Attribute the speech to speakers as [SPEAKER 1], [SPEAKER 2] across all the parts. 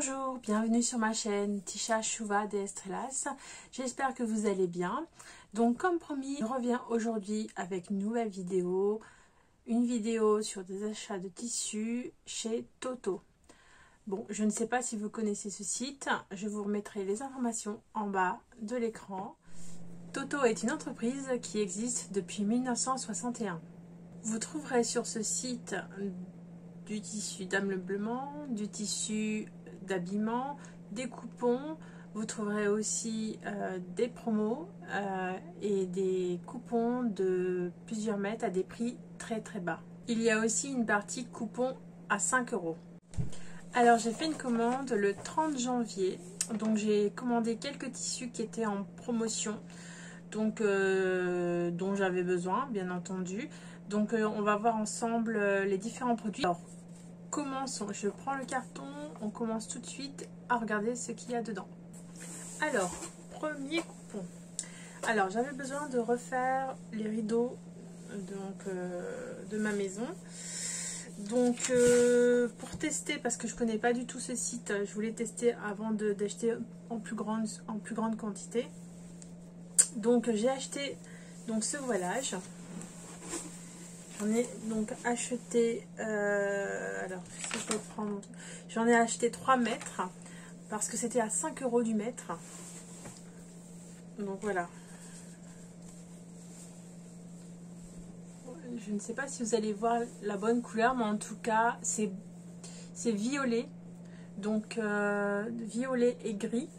[SPEAKER 1] Bonjour, bienvenue sur ma chaîne Tisha Chouva de Estrelas. J'espère que vous allez bien. Donc comme promis, je reviens aujourd'hui avec une nouvelle vidéo. Une vidéo sur des achats de tissus chez Toto. Bon, je ne sais pas si vous connaissez ce site. Je vous remettrai les informations en bas de l'écran. Toto est une entreprise qui existe depuis 1961. Vous trouverez sur ce site du tissu d'ameublement, du tissu d'habillement, des coupons. Vous trouverez aussi des promos et des coupons de plusieurs mètres à des prix très très bas. Il y a aussi une partie coupons à 5 €. Alors j'ai fait une commande le 30 janvier. Donc j'ai commandé quelques tissus qui étaient en promotion. Donc dont j'avais besoin bien entendu. Donc on va voir ensemble les différents produits. Alors commençons, je prends le carton, on commence tout de suite à regarder ce qu'il y a dedans. Alors, premier coupon. Alors j'avais besoin de refaire les rideaux de ma maison. Donc pour tester, parce que je connais pas du tout ce site, je voulais tester avant d'acheter en plus grande quantité. Donc j'ai acheté donc ce voilage. J'en ai donc acheté, alors si je reprends, j'en ai acheté 3 mètres parce que c'était à 5 € du mètre. Donc voilà. Je ne sais pas si vous allez voir la bonne couleur, mais en tout cas c'est violet. Donc violet et gris.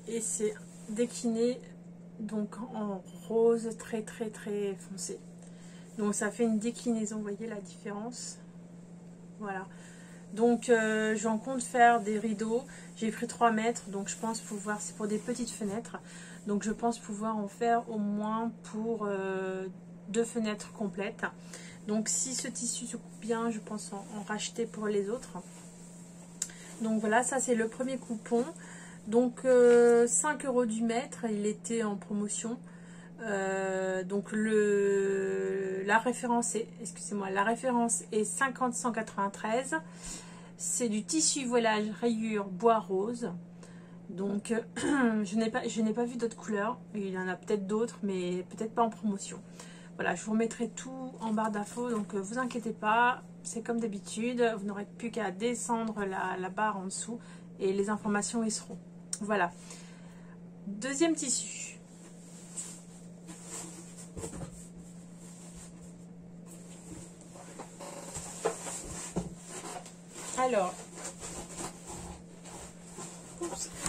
[SPEAKER 1] Et c'est décliné donc en rose très foncé. Donc ça fait une déclinaison, vous voyez la différence. Voilà. Donc j'en compte faire des rideaux. J'ai pris 3 mètres, donc je pense pouvoir, c'est pour des petites fenêtres. Donc je pense pouvoir en faire au moins pour 2 fenêtres complètes. Donc si ce tissu se coupe bien, je pense en racheter pour les autres. Donc voilà, ça c'est le premier coupon. Donc 5 € du mètre, il était en promotion. Donc la référence est, excusez-moi, la référence est 50-193. C'est du tissu voilage rayure bois rose. Donc je n'ai pas vu d'autres couleurs. Il y en a peut-être d'autres, mais peut-être pas en promotion. Voilà, je vous mettrai tout en barre d'infos, donc vous inquiétez pas, c'est comme d'habitude, vous n'aurez plus qu'à descendre la barre en dessous et les informations y seront. Voilà. Deuxième tissu. Alors,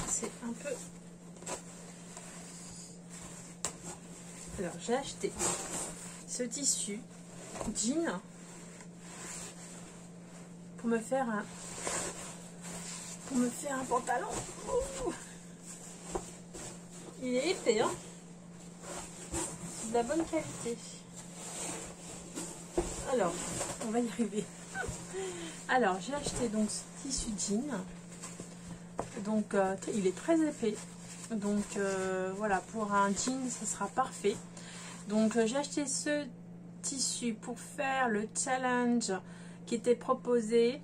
[SPEAKER 1] c'est un peu... Alors, j'ai acheté ce tissu jean pour me faire un pantalon. Ouh, il est épais, hein. C'est de la bonne qualité. Alors, on va y arriver. Alors, j'ai acheté donc ce tissu jean. Donc, il est très épais. Donc, voilà, pour un jean, ce sera parfait. Donc, j'ai acheté ce tissu pour faire le challenge qui était proposé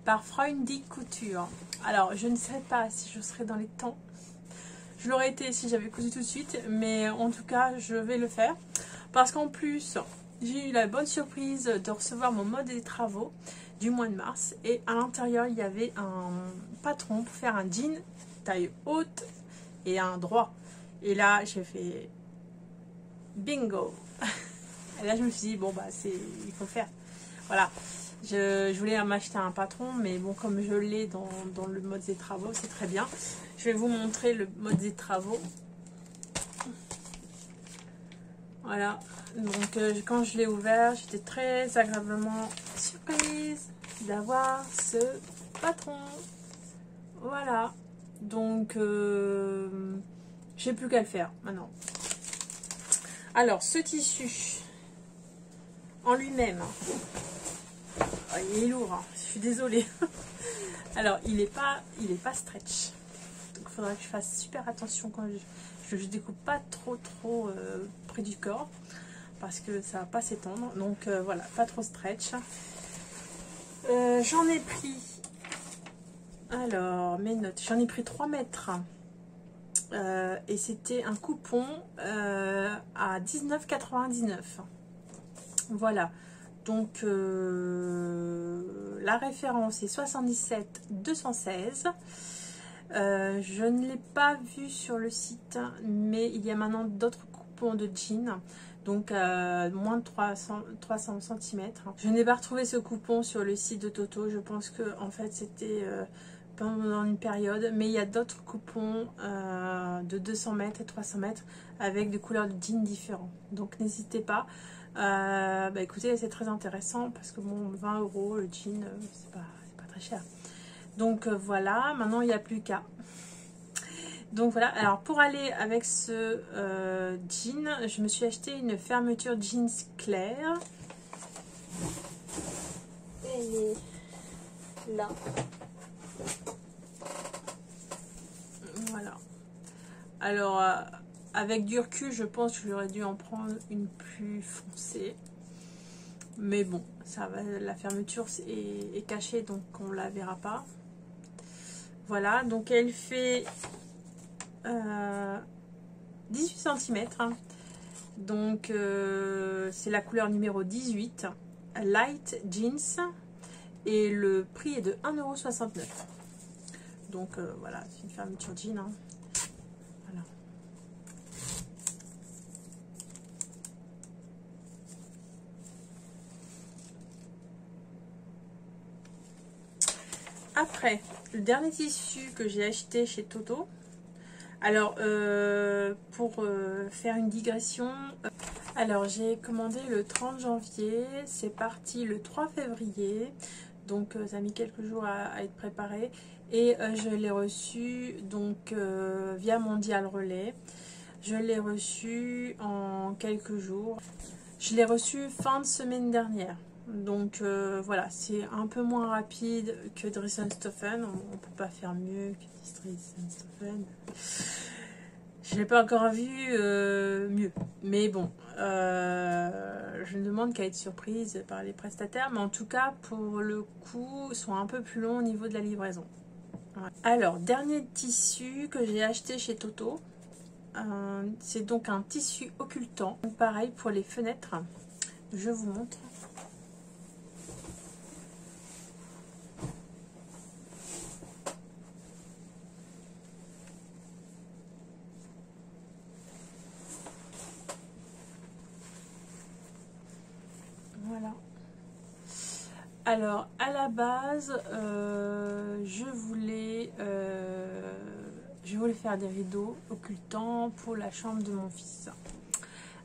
[SPEAKER 1] par Freundy Couture. Alors, je ne sais pas si je serai dans les temps. Je l'aurais été si j'avais cousu tout de suite, mais en tout cas, je vais le faire. Parce qu'en plus, j'ai eu la bonne surprise de recevoir mon mode des travaux du mois de mars. Et à l'intérieur, il y avait un patron pour faire un jean taille haute et un droit. Et là, j'ai fait bingo. Et là, je me suis dit, bon, bah, il faut faire. Voilà. Je voulais m'acheter un patron, mais bon, comme je l'ai dans le mode des travaux, c'est très bien. Je vais vous montrer le mode des travaux. Voilà. Donc, quand je l'ai ouvert, j'étais très agréablement surprise d'avoir ce patron. Voilà. Donc, j'ai plus qu'à le faire maintenant. Alors, ce tissu en lui-même, il est lourd, hein. Je suis désolée. Alors, il est pas stretch. Donc, il faudra que je fasse super attention quand je découpe pas trop près du corps, parce que ça va pas s'étendre. Donc, voilà, pas trop stretch. J'en ai pris Alors, mes notes. J'en ai pris 3 mètres. Et c'était un coupon à 19,99 €. Voilà. Donc, la référence est 77 216. Je ne l'ai pas vu sur le site, mais il y a maintenant d'autres coupons de jeans. Donc moins de 300 cm. Je n'ai pas retrouvé ce coupon sur le site de Toto. Je pense que en fait c'était pendant une période. Mais il y a d'autres coupons de 200 mètres et 300 mètres avec des couleurs de jeans différents. Donc n'hésitez pas. Écoutez, c'est très intéressant parce que bon, 20 € le jean, c'est pas très cher. Donc voilà, maintenant il n'y a plus qu'à. Donc voilà, alors pour aller avec ce jean, je me suis acheté une fermeture jeans claire. Elle est là. Voilà. Alors, avec du recul, je pense que j'aurais dû en prendre une plus foncée. Mais bon, ça va, la fermeture est cachée, donc on ne la verra pas. Voilà, donc elle fait 18 cm. Donc c'est la couleur numéro 18, Light Jeans. Et le prix est de 1,69 €. Donc voilà, c'est une fermeture jean. Hein. Voilà. Après, le dernier tissu que j'ai acheté chez Toto. Alors, pour faire une digression, alors j'ai commandé le 30 janvier, c'est parti le 3 février, donc ça a mis quelques jours à être préparé, et je l'ai reçu donc via Mondial Relais. Je l'ai reçu en quelques jours. Je l'ai reçu fin de semaine dernière. Donc voilà, c'est un peu moins rapide que Dries & Stoffen. On ne peut pas faire mieux que Dries & Stoffen. Je n'ai pas encore vu mieux. Mais bon, je ne demande qu'à être surprise par les prestataires. Mais en tout cas, pour le coup, ils sont un peu plus longs au niveau de la livraison. Ouais. Alors, dernier tissu que j'ai acheté chez Toto. C'est donc un tissu occultant. Pareil pour les fenêtres. Je vous montre. Voilà. Alors, à la base, je voulais faire des rideaux occultants pour la chambre de mon fils.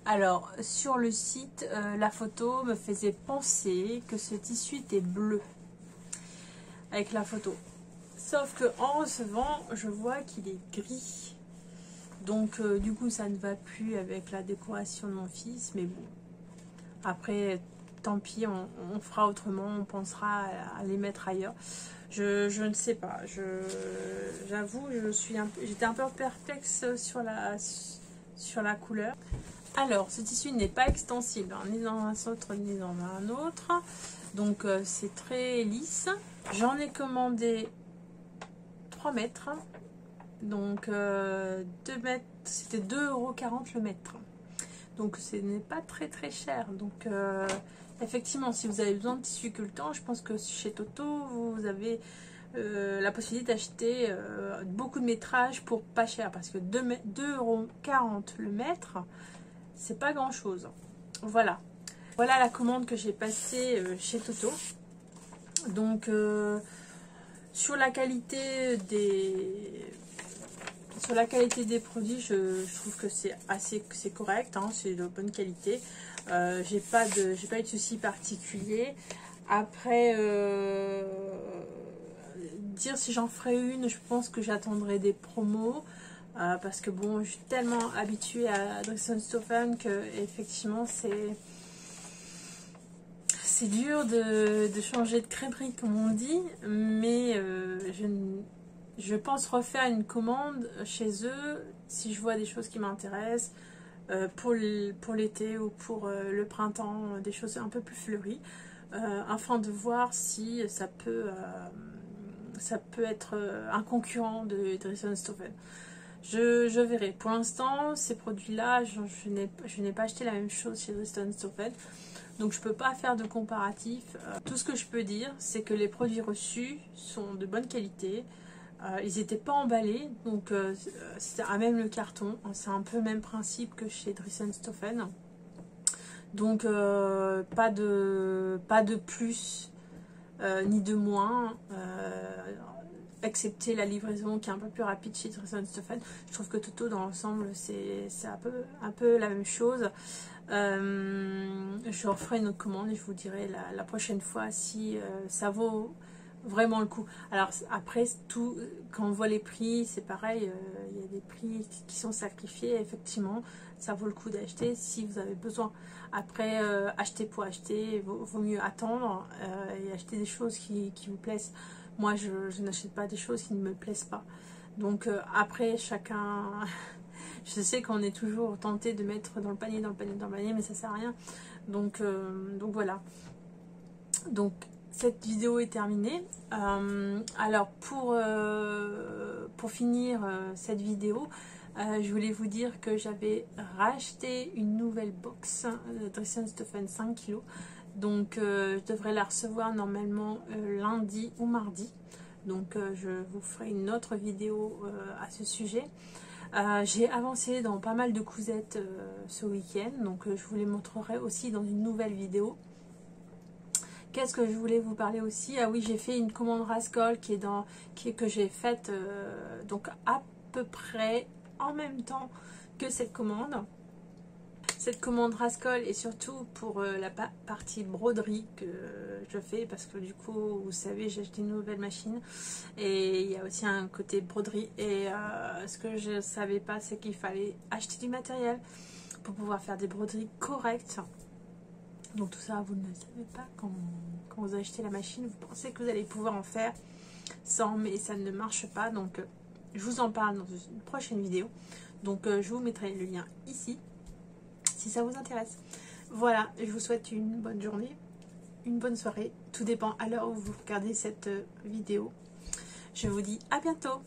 [SPEAKER 1] Alors, sur le site, la photo me faisait penser que ce tissu était bleu avec la photo. Sauf que en recevant, je vois qu'il est gris. Donc, du coup, ça ne va plus avec la décoration de mon fils. Mais bon, après, tant pis, on fera autrement. On pensera à les mettre ailleurs. Je ne sais pas. J'avoue, j'étais un peu perplexe sur la couleur. Alors, ce tissu n'est pas extensible, hein, ni dans un autre, ni dans un autre. Donc, c'est très lisse. J'en ai commandé 3 mètres. Donc, 2 mètres, c'était 2,40 € le mètre. Donc, ce n'est pas très très cher. Donc, effectivement, si vous avez besoin de tissu occultant, je pense que chez Toto, vous avez la possibilité d'acheter beaucoup de métrage pour pas cher. Parce que 2,40 € le mètre, c'est pas grand chose. Voilà. Voilà la commande que j'ai passée chez Toto. Donc, sur la qualité des produits, je trouve que c'est correct, hein, c'est de bonne qualité. J'ai pas eu de soucis particuliers. Après, dire si j'en ferai une, je pense que j'attendrai des promos. Parce que bon, je suis tellement habituée à Dries & Stoffen que effectivement c'est dur de changer de crêperie comme on dit, mais je pense refaire une commande chez eux si je vois des choses qui m'intéressent pour l'été ou pour le printemps, des choses un peu plus fleuries, afin de voir si ça peut ça peut être un concurrent de Dresden-Stoffen. Je verrai. Pour l'instant, ces produits-là, je n'ai pas acheté la même chose chez Dresden-Stoffen. Donc je ne peux pas faire de comparatif. Tout ce que je peux dire, c'est que les produits reçus sont de bonne qualité. Ils n'étaient pas emballés, donc c'était à même le carton. C'est un peu le même principe que chez Dresden-Stoffen. Donc pas de plus ni de moins. Excepté la livraison qui est un peu plus rapide chez Dresden-Stoffen. Je trouve que Toto dans l'ensemble c'est un peu la même chose. Je referai une autre commande et je vous dirai la prochaine fois si ça vaut vraiment le coup. Alors après, tout, quand on voit les prix, c'est pareil, il y a des prix qui sont sacrifiés. Effectivement, ça vaut le coup d'acheter si vous avez besoin. Après, acheter pour acheter, vaut mieux attendre et acheter des choses qui vous plaisent. Moi, je n'achète pas des choses qui ne me plaisent pas. Donc après, chacun... Je sais qu'on est toujours tenté de mettre dans le panier, mais ça sert à rien. Donc voilà. Donc cette vidéo est terminée. Alors pour finir cette vidéo, je voulais vous dire que j'avais racheté une nouvelle box Dresden-Stoffen 5 kg. Donc je devrais la recevoir normalement lundi ou mardi. Donc je vous ferai une autre vidéo à ce sujet. J'ai avancé dans pas mal de cousettes ce week-end, donc je vous les montrerai aussi dans une nouvelle vidéo. Qu'est-ce que je voulais vous parler aussi? Ah oui, j'ai fait une commande Rascol que j'ai faite donc à peu près en même temps que cette commande. Cette commande Rascol et surtout pour la partie broderie que je fais parce que du coup vous savez j'ai acheté une nouvelle machine et il y a aussi un côté broderie et ce que je ne savais pas c'est qu'il fallait acheter du matériel pour pouvoir faire des broderies correctes. Donc tout ça vous ne le savez pas quand vous achetez la machine, vous pensez que vous allez pouvoir en faire sans, mais ça ne marche pas. Donc je vous en parle dans une prochaine vidéo. Donc je vous mettrai le lien ici si ça vous intéresse. Voilà, je vous souhaite une bonne journée, une bonne soirée, tout dépend à l'heure où vous regardez cette vidéo. Je vous dis à bientôt.